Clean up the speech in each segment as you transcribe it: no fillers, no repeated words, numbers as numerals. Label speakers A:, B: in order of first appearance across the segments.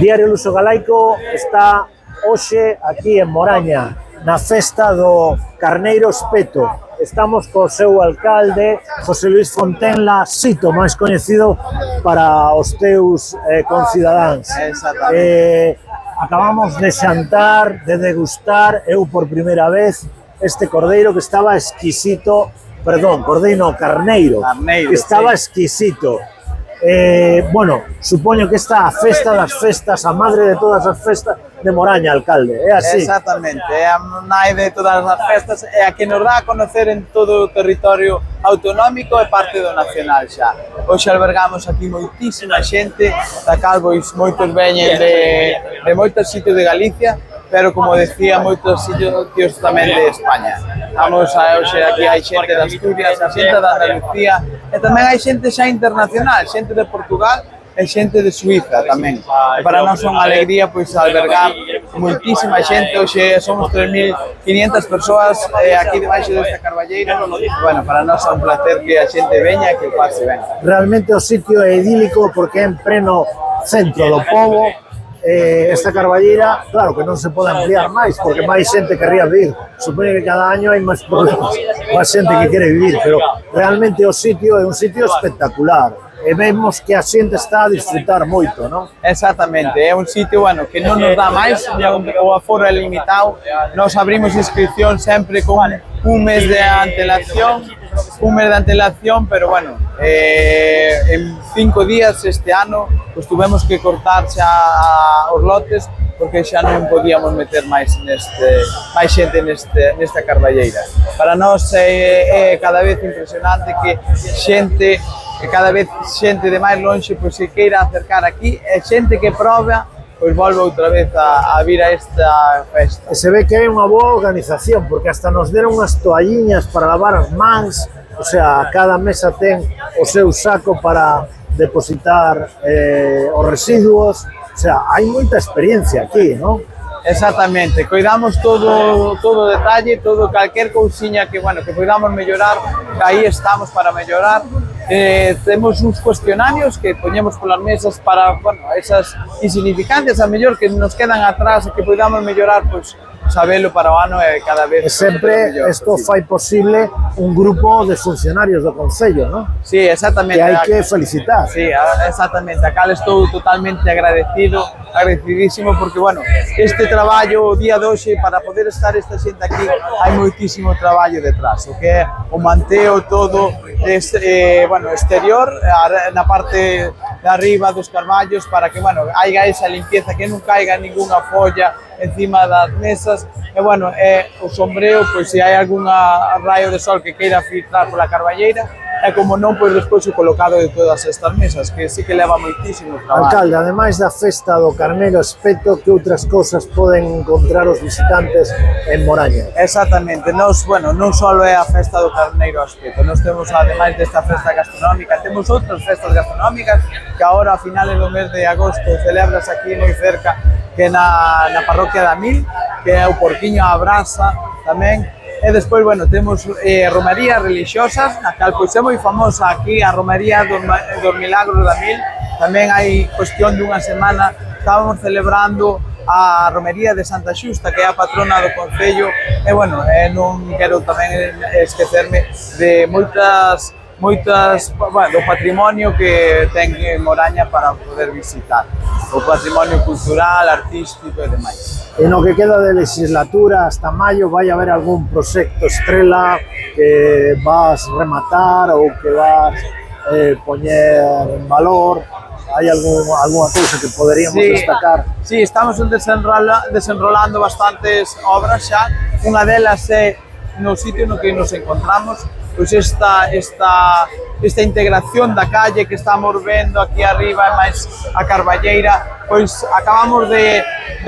A: Diario Luso Galaico está hoxe aquí en Moraña, na festa do Carneiro Espeto. Estamos co seu alcalde, José Luis Fontenla Sito, máis coñecido para os teus concidadáns. Acabamos de xantar, de degustar, eu por primeira vez, este cordeiro que estaba exquisito, perdón, cordeiro, carneiro, que estaba exquisito. Bueno, supoño que esta a festa das festas, a madre de todas as festas de Moraña, alcalde, é así?
B: Exactamente, é a nai de todas as festas, é a que nos dá a conocer en todo o territorio autonómico e parte do nacional xa. Hoxe albergamos aquí moitísima xente, da cal moitos veñen de moitos sitios de Galicia, pero como decía, moitos sitios tamén de España. Vamos a hoxe aquí hai xente de Asturias, a xente da Andalucía, e tamén hai xente xa internacional, xente de Portugal e xente de Suiza tamén. E para nós é unha alegría pois albergar moitísima xente, hoxe somos 3.500 persoas aquí debaixo desta carballeira. Bueno, para nós é un placer que a xente veña e que o pase ben.
A: Realmente o sitio é idílico porque é en pleno centro do pobo. Esta carballeira, claro que non se pode ampliar máis, porque máis xente querría vivir. Supoño que cada año hai máis problemas, máis xente que quere vivir, pero realmente o sitio é un sitio espectacular. E vemos que a xente está a disfrutar moito, non?
B: Exactamente, é un sitio, bueno, que non nos dá máis, o aforo é limitado. Nos abrimos inscripción sempre con un mes de antelación, pero bueno, en 5 días este ano pues tuvemos que cortar xa os lotes porque xa non podíamos meter máis xente nesta carballeira. Para nós é cada vez impresionante que cada vez xente de máis lonxe pois se queira acercar aquí, e xente que proba pois volve outra vez a vir a esta festa.
A: E se ve que hai unha boa organización, porque hasta nos deron unhas toalliñas para lavar as mans, o sea, cada mesa ten o seu saco para depositar os residuos, o sea, hai moita experiencia aquí, non?
B: Exactamente, cuidamos todo o detalle, todo calquer cousiña que, bueno, que podamos mellorar, aí estamos para mellorar. Temos uns cuestionarios que poñemos polas mesas para, bueno, esas insignificancias, a mellor que nos quedan atrás e que podamos mellorar, pois, sabelo para o ano e cada vez...
A: E sempre isto fai posible un grupo de funcionarios do Concello, non?
B: Sí, exactamente.
A: Que hai que felicitar.
B: Sí, exactamente. A cal estou totalmente agradecidísimo, porque, bueno, este traballo, o día de hoxe, para poder estar esta xente aquí, hai moitísimo traballo detrás, o que é o manteo todo, bueno, exterior, na parte de arriba dos carballos, para que, bueno, haiga esa limpieza, que non caiga ninguna folla encima das mesas, e, bueno, o sombreo, pois, se hai algún raio de sol que queira filtrar pola carballeira, e como non, pois despois o colocado de todas estas mesas, que sí que leva moitísimo traballo.
A: Alcalde, ademais da festa do Carneiro Espeto, que outras cousas poden encontrar os visitantes en Moraña?
B: Exactamente, nos, bueno, non só é a festa do Carneiro Espeto, nos temos, ademais desta festa gastronómica, temos outras festas gastronómicas que agora a finales do mes de agosto celebras aquí moi cerca, que na parroquia da Mil, que é o porquiño á brasa tamén. E despois, bueno, temos romerías religiosas, na cal pois é moi famosa aquí a romería dos Milagros da Mil. Tamén hai cuestión dunha semana, estábamos celebrando a romería de Santa Xusta, que é a patrona do Concello, e, bueno, non quero tamén esquecerme de moitas, bueno, do patrimonio que ten en Moraña para poder visitar, o patrimonio cultural, artístico e demais.
A: E no que queda de legislatura hasta maio vai haber algún proxecto estrela que vas rematar ou que vas poñer en valor? Hai algunha cousa que poderíamos destacar?
B: Sí, estamos desenrolando bastantes obras xa. Unha delas é no sitio no que nos encontramos, pois esta integración da calle que estamos vendo aquí arriba e máis a carballeira, pois acabamos de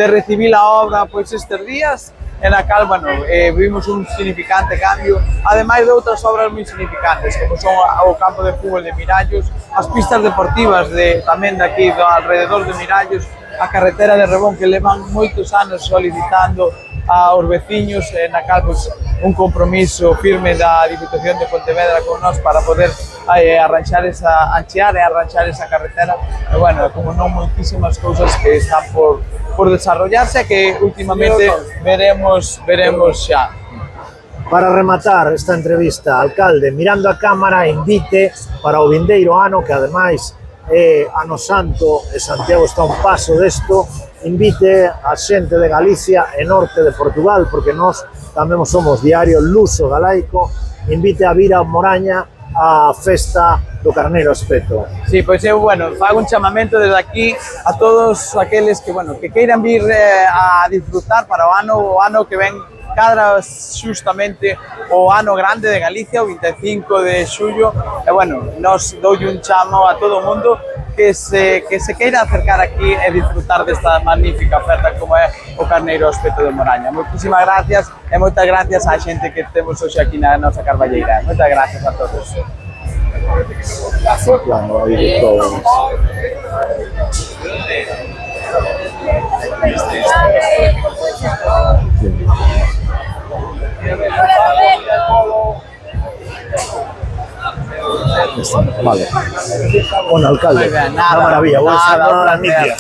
B: recibir a obra pois estes días, en a cal, bueno, vimos un significante cambio, ademais de outras obras moi significantes, como son o campo de fútbol de Mirallos, as pistas deportivas tamén daqui alrededor de Mirallos, a carretera de Rebón, que levan moitos anos solicitando aos veciños, na cal pues, un compromiso firme da Diputación de Pontevedra con nós para poder anchear e arranxar esa carretera. E bueno, como non, moitísimas cousas que están por desarrollarse, que últimamente veremos xa.
A: Para rematar esta entrevista, alcalde, mirando a cámara, invite para o vindeiro ano, que ademais é ano santo e Santiago está a un paso desto, invite a xente de Galicia e norte de Portugal, porque nós tamén somos diario luso galaico, invite a vir a Moraña a festa do Carneiro Espeto.
B: Sí, pois eu, bueno, fago un chamamento desde aquí a todos aqueles que, bueno, que queiran vir a disfrutar para o ano que ven, cadra xustamente o ano grande de Galicia, o 25 de xullo, e, bueno, nos doulle un chamo a todo o mundo que se queira acercar aquí e disfrutar desta magnífica oferta como é o Carneiro Espeto de Moraña. Moitísimas gracias e moitas gracias á xente que temos hoxe aquí na nosa carballeira. Moitas gracias a todos.
A: Bueno, aí todos. Vale. Bueno, alcalde,
B: Muy bien,
A: una maravilla. Voy a
B: nada,
A: saludar a Nidia.